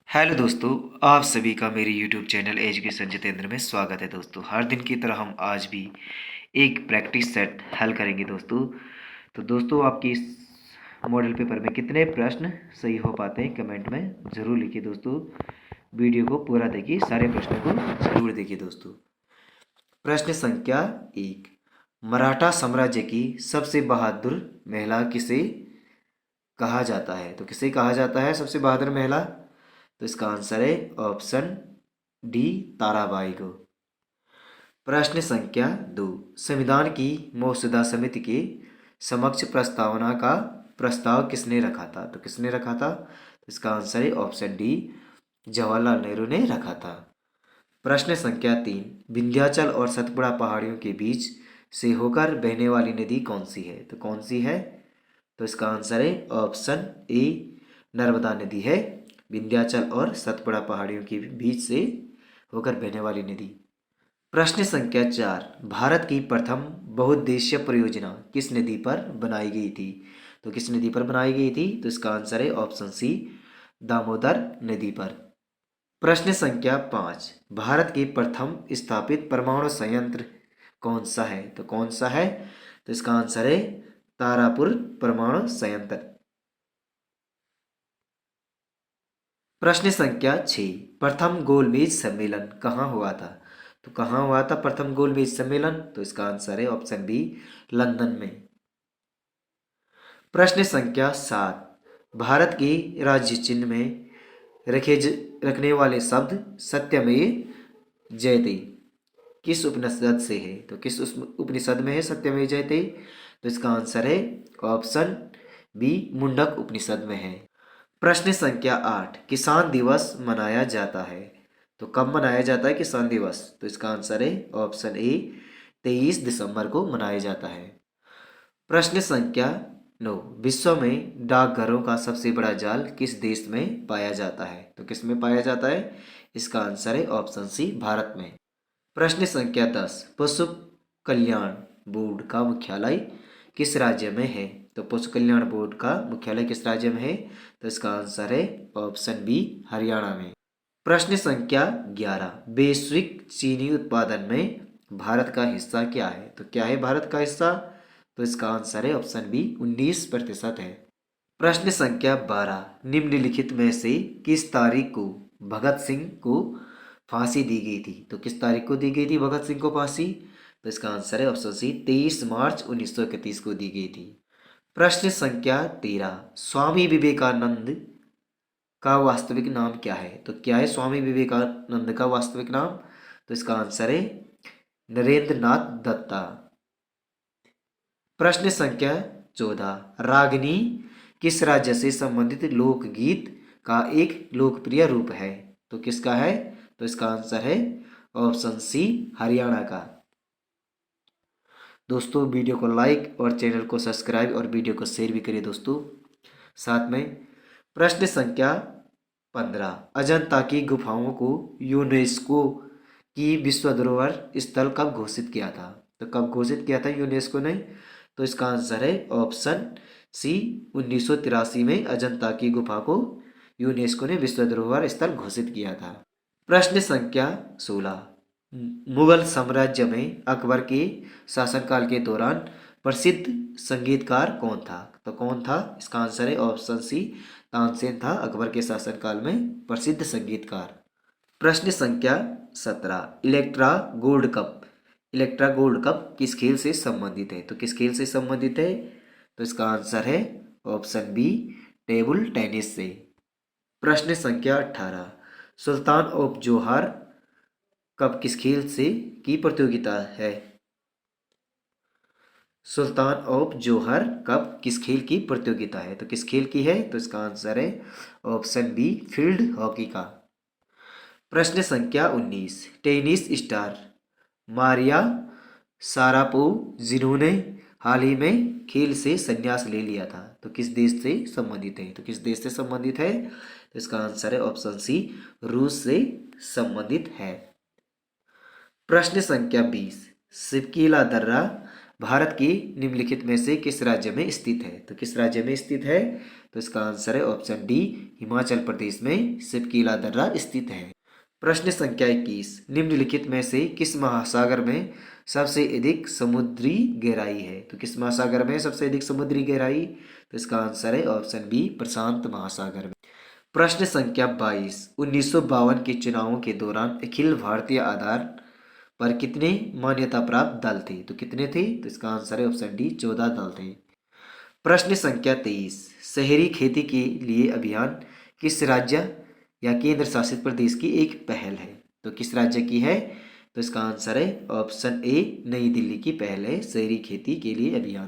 Hello दोस्तों, आप सभी का मेरे यूट्यूब चैनल एजुकेशन जितेंद्र में स्वागत है। दोस्तों, हर दिन की तरह हम आज भी एक प्रैक्टिस सेट हल करेंगे। दोस्तों आपकी इस मॉडल पेपर में कितने प्रश्न सही हो पाते हैं कमेंट में ज़रूर लिखिए। दोस्तों, वीडियो को पूरा देखिए, सारे प्रश्नों को ज़रूर देखिए। दोस्तों, प्रश्न संख्या 1, मराठा साम्राज्य की सबसे बहादुर महिला किसे कहा जाता है? तो किसे कहा जाता है सबसे बहादुर महिला? तो इसका आंसर है ऑप्शन डी, ताराबाई को। प्रश्न संख्या 2, संविधान की मसौदा समिति के समक्ष प्रस्तावना का प्रस्ताव किसने रखा था? तो किसने रखा था? तो इसका आंसर है ऑप्शन डी, जवाहरलाल नेहरू ने रखा था। प्रश्न संख्या 3, विंध्याचल और सतपुड़ा पहाड़ियों के बीच से होकर बहने वाली नदी कौन सी है? तो कौन सी है? तो इसका आंसर है ऑप्शन ए, नर्मदा नदी है। विंध्याचल और सतपुड़ा पहाड़ियों के बीच से होकर बहने वाली नदी। प्रश्न संख्या 4, भारत की प्रथम बहुउद्देशीय परियोजना किस नदी पर बनाई गई थी? तो किस नदी पर बनाई गई थी? तो इसका आंसर है ऑप्शन सी, दामोदर नदी पर। प्रश्न संख्या 5, भारत के प्रथम स्थापित परमाणु संयंत्र कौन सा है? तो कौन सा है? तो इसका आंसर है तारापुर परमाणु संयंत्र। प्रश्न संख्या 6, प्रथम गोलमेज सम्मेलन कहाँ हुआ था? तो कहाँ हुआ था प्रथम गोलमेज सम्मेलन? तो इसका आंसर है ऑप्शन बी, लंदन में। प्रश्न संख्या 7, भारत के राज्य चिन्ह में रखने वाले शब्द सत्यमेव जयते किस उपनिषद से है? तो किस उपनिषद में है सत्यमेव जयते? तो इसका आंसर है ऑप्शन बी, मुंडक उपनिषद में है। प्रश्न संख्या 8, किसान दिवस मनाया जाता है तो कब मनाया जाता है किसान दिवस? तो इसका आंसर है ऑप्शन ए, 23 दिसंबर को मनाया जाता है। प्रश्न संख्या 9, विश्व में डाकघरों का सबसे बड़ा जाल किस देश में पाया जाता है? तो किस में पाया जाता है? इसका आंसर है ऑप्शन सी, भारत में। प्रश्न संख्या 10, पशु कल्याण बोर्ड का मुख्यालय किस राज्य में है? तो पशु कल्याण बोर्ड का मुख्यालय किस राज्य में है? तो इसका आंसर है ऑप्शन बी, हरियाणा में। प्रश्न संख्या 11, वैश्विक चीनी उत्पादन में भारत का हिस्सा क्या है? तो क्या है भारत का हिस्सा? तो इसका आंसर है ऑप्शन बी, 19% है। प्रश्न संख्या 12, निम्नलिखित में से किस तारीख को भगत सिंह को फांसी दी गई थी? तो किस तारीख को दी गई थी भगत सिंह को फांसी? तो इसका आंसर है ऑप्शन सी, 23 मार्च 1931 को दी गई थी। प्रश्न संख्या 13, स्वामी विवेकानंद का वास्तविक नाम क्या है? तो क्या है स्वामी विवेकानंद का वास्तविक नाम? तो इसका आंसर है नरेंद्र नाथ दत्ता। प्रश्न संख्या 14, रागनी किस राज्य से संबंधित लोकगीत का एक लोकप्रिय रूप है? तो किसका है? तो इसका आंसर है ऑप्शन सी, हरियाणा का। दोस्तों, वीडियो को लाइक और चैनल को सब्सक्राइब और वीडियो को शेयर भी करिए। दोस्तों, साथ में प्रश्न संख्या 15, अजंता की गुफाओं को यूनेस्को की विश्व धरोहर स्थल कब घोषित किया था? तो कब घोषित किया था यूनेस्को ने? तो इसका आंसर है ऑप्शन सी, 1983 में अजंता की गुफा को यूनेस्को ने विश्व धरोहर स्थल घोषित किया था। प्रश्न संख्या 16, मुगल साम्राज्य में अकबर के शासनकाल के दौरान प्रसिद्ध संगीतकार कौन था? तो कौन था? इसका आंसर है ऑप्शन सी, तानसेन था अकबर के शासनकाल में प्रसिद्ध संगीतकार। प्रश्न संख्या 17, इलेक्ट्रा गोल्ड कप किस खेल से संबंधित है? तो किस खेल से संबंधित है? तो इसका आंसर है ऑप्शन बी, टेबल टेनिस से। प्रश्न संख्या 18, सुल्तान ऑफ जोहार कप किस खेल से की प्रतियोगिता है? सुल्तान ऑफ जोहर कप किस खेल की प्रतियोगिता है? तो किस खेल की है? तो इसका आंसर है ऑप्शन बी, फील्ड हॉकी का। प्रश्न संख्या 19, टेनिस स्टार मारिया सारापोव जिन्होंने हाल ही में खेल से संन्यास ले लिया था तो किस देश से संबंधित है? तो किस देश से संबंधित है? तो इसका आंसर है ऑप्शन सी, रूस से संबंधित है। प्रश्न संख्या 20, सिपकीला दर्रा भारत की निम्नलिखित में से किस राज्य में स्थित है? तो किस राज्य में स्थित है? तो इसका आंसर है ऑप्शन डी, हिमाचल प्रदेश में सिपकीला दर्रा स्थित है। प्रश्न संख्या 21, निम्नलिखित में से किस महासागर में सबसे अधिक समुद्री गहराई है? तो किस महासागर में सबसे अधिक समुद्री गहराई? तो इसका आंसर है ऑप्शन बी, प्रशांत महासागर में। प्रश्न संख्या 22, 1952 के चुनावों के दौरान अखिल भारतीय आधार पर कितने मान्यता प्राप्त दल थे? तो कितने थे? तो इसका आंसर है ऑप्शन डी, 14 दल थे। प्रश्न संख्या 23, शहरी खेती के लिए अभियान किस राज्य या केंद्र शासित प्रदेश की एक पहल है? तो किस राज्य की है? तो इसका आंसर है ऑप्शन ए, नई दिल्ली की पहल है शहरी खेती के लिए अभियान।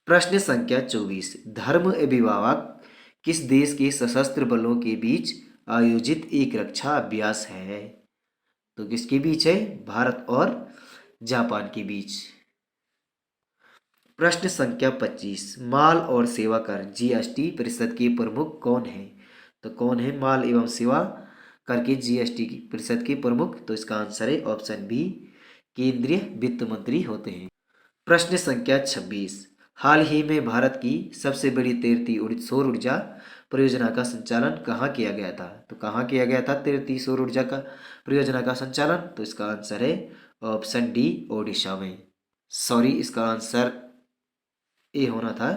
प्रश्न संख्या 24, धर्म अभिभावक किस देश के सशस्त्र बलों के बीच आयोजित एक रक्षा अभ्यास है? तो किसके बीच है? भारत और जापान के बीच। प्रश्न संख्या 25, माल और सेवा कर जीएसटी परिषद के प्रमुख कौन है? तो कौन है माल एवं सेवा कर के जीएसटी की परिषद के प्रमुख? तो इसका आंसर है ऑप्शन बी, केंद्रीय वित्त मंत्री होते हैं। प्रश्न संख्या 26, हाल ही में भारत की सबसे बड़ी तैरती सौर ऊर्जा परियोजना का संचालन कहाँ किया गया था? तो कहाँ किया गया था तैरती सौर ऊर्जा का परियोजना का संचालन? तो इसका आंसर है ऑप्शन डी, ओडिशा में। सॉरी, इसका आंसर ए होना था,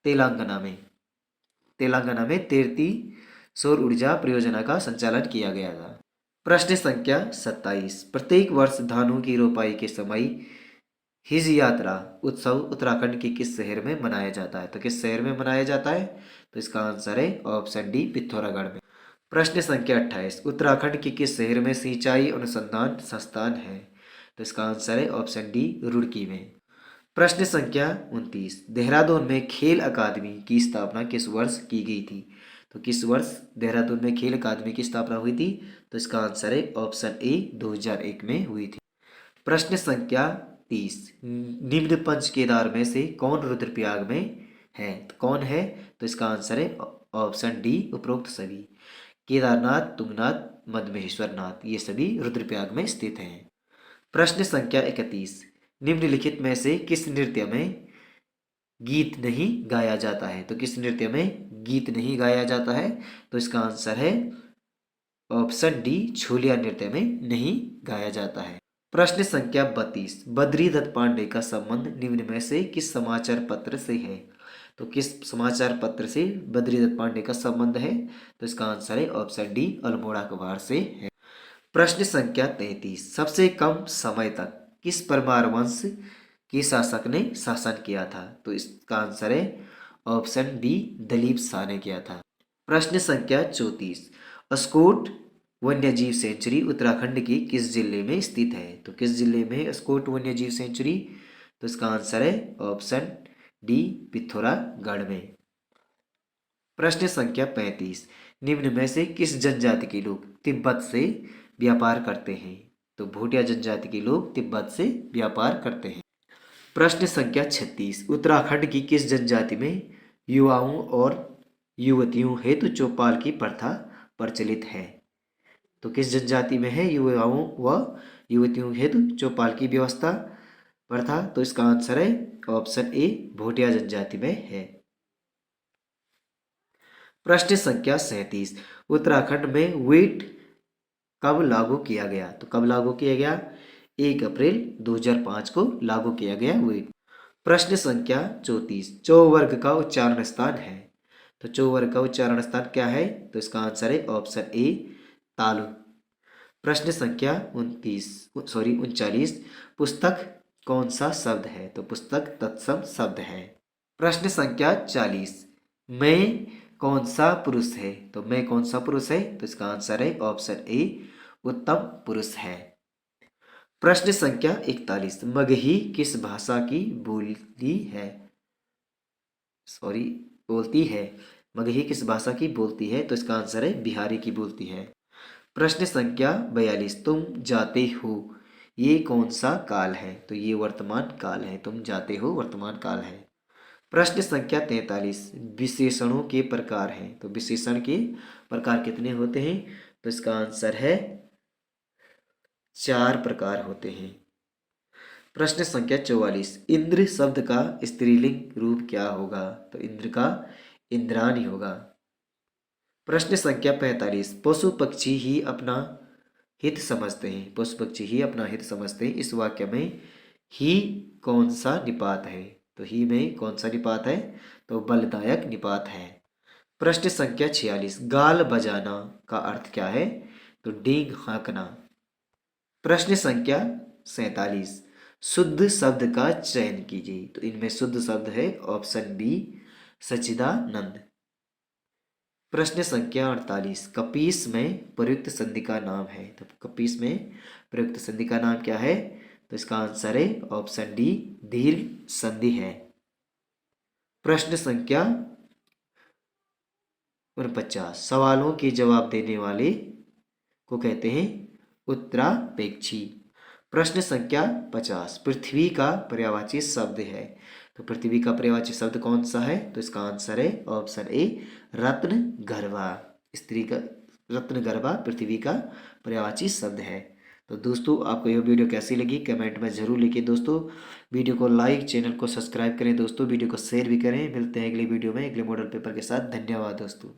तेलंगाना में। तेलंगाना में तैरती सौर ऊर्जा परियोजना का संचालन किया गया था। प्रश्न संख्या 27, प्रत्येक वर्ष धानों की रोपाई के समय हिज यात्रा उत्सव उत्तराखंड के किस शहर में मनाया जाता है? तो किस शहर में मनाया जाता है? तो इसका आंसर है ऑप्शन डी, पिथौरागढ़ में। प्रश्न संख्या 28, उत्तराखंड के किस शहर में सिंचाई अनुसंधान संस्थान है? तो इसका आंसर है ऑप्शन डी, रुड़की में। प्रश्न संख्या 29, देहरादून में खेल अकादमी की स्थापना किस वर्ष की गई थी? तो किस वर्ष देहरादून में खेल अकादमी की स्थापना हुई थी? तो इसका आंसर है ऑप्शन ए, 2001 में हुई थी। प्रश्न संख्या 30, निम्न पंच केदार में से कौन रुद्रप्रयाग में है? तो कौन है? तो इसका आंसर है ऑप्शन डी, उपरोक्त सभी। केदारनाथ, तुंगनाथ, मधमहेश्वर नाथ, ये सभी रुद्रप्रयाग में स्थित हैं। प्रश्न संख्या 31, निम्नलिखित में से किस नृत्य में गीत नहीं गाया जाता है? तो किस नृत्य में गीत नहीं गाया जाता है? तो इसका आंसर है ऑप्शन डी, छोलिया नृत्य में नहीं गाया जाता है। प्रश्न संख्या 32, बद्रीदत्त पांडे का संबंध निम्न में से किस समाचार पत्र से है? तो किस समाचार पत्र से बद्रीदत्त पांडे का संबंध है? तो इसका आंसर है ऑप्शन डी, अल्मोड़ा अखबार से है। प्रश्न संख्या 33, सबसे कम समय तक किस परमार वंश के शासक ने शासन किया था? तो इसका आंसर है ऑप्शन डी, दलीप शाह ने किया था। प्रश्न संख्या 34, अस्कोट वन्यजीव सेंचुरी उत्तराखंड के किस जिले में स्थित है? तो किस जिले में अस्कोट वन्यजीव सेंचुरी? तो इसका आंसर है ऑप्शन डी, पिथौरागढ़ में। प्रश्न संख्या 35, निम्न में से किस जनजाति के लोग तिब्बत से व्यापार करते हैं? तो भूटिया जनजाति के लोग तिब्बत से व्यापार करते हैं। प्रश्न संख्या 36, उत्तराखंड की किस जनजाति में युवाओं और युवतियों हेतु चौपाल की प्रथा प्रचलित है? तो किस जनजाति में है युवाओं व युवतियों हेतु चौपाल की व्यवस्था प्रथा? तो इसका आंसर है ऑप्शन ए, भूटिया जनजाति में है। प्रश्न संख्या 37, उत्तराखंड में वेट कब लागू किया गया? तो कब लागू किया गया? 1 अप्रैल 2005 को लागू किया गया वेट। प्रश्न संख्या 34, चौवर्ग का उच्चारण स्थान है। तो चौवर्ग का उच्चारण स्थान क्या है? तो इसका आंसर है ऑप्शन ए, तालु। प्रश्न संख्या 39, पुस्तक कौन सा शब्द है? तो पुस्तक तत्सम शब्द है। प्रश्न संख्या 40, मैं कौन सा पुरुष है? तो मैं कौन सा पुरुष है? तो इसका आंसर है ऑप्शन ए, उत्तम पुरुष है। प्रश्न संख्या 41, मगही किस भाषा की बोलती है? मगही किस भाषा की बोलती है? तो इसका आंसर है बिहारी की बोलती है। प्रश्न संख्या 42, तुम जाते हो ये कौन सा काल है? तो ये वर्तमान काल है, तुम जाते हो वर्तमान काल है। प्रश्न संख्या 43, विशेषणों के प्रकार हैं। तो विशेषण के प्रकार कितने होते हैं? तो इसका आंसर है 4 प्रकार होते हैं। प्रश्न संख्या 44, इंद्र शब्द का स्त्रीलिंग रूप क्या होगा? तो इंद्र का इंद्राणी होगा। प्रश्न संख्या 45, पशु पक्षी ही अपना हित समझते हैं। पशु पक्षी ही अपना हित समझते हैं। इस वाक्य में ही कौन सा निपात है? तो ही में कौन सा निपात है? तो बलदायक निपात है। प्रश्न संख्या 46, गाल बजाना का अर्थ क्या है? तो डींग हाँकना। प्रश्न संख्या 47, शुद्ध शब्द का चयन कीजिए। तो इनमें शुद्ध शब्द है ऑप्शन बी सच्चिदानंद। प्रश्न संख्या 48, कपीस में प्रयुक्त संधि का नाम है। तो कपीस में प्रयुक्त संधि का नाम क्या है? तो इसका आंसर है ऑप्शन डी दीर्घ संधि है। प्रश्न संख्या 49, सवालों के जवाब देने वाले को कहते हैं उत्तरापेक्षी। प्रश्न संख्या 50, पृथ्वी का पर्यायवाची शब्द है। तो पृथ्वी का पर्यायवाची शब्द कौन सा है? तो इसका आंसर है ऑप्शन ए रत्न गर्भा। स्त्री का रत्न गर्भा पृथ्वी का पर्यायवाची शब्द है। तो दोस्तों आपको यह वीडियो कैसी लगी कमेंट में ज़रूर लिखिए दोस्तों। वीडियो को लाइक, चैनल को सब्सक्राइब करें दोस्तों, वीडियो को शेयर भी करें। मिलते हैं अगली वीडियो में अगले मॉडल पेपर के साथ। धन्यवाद दोस्तों।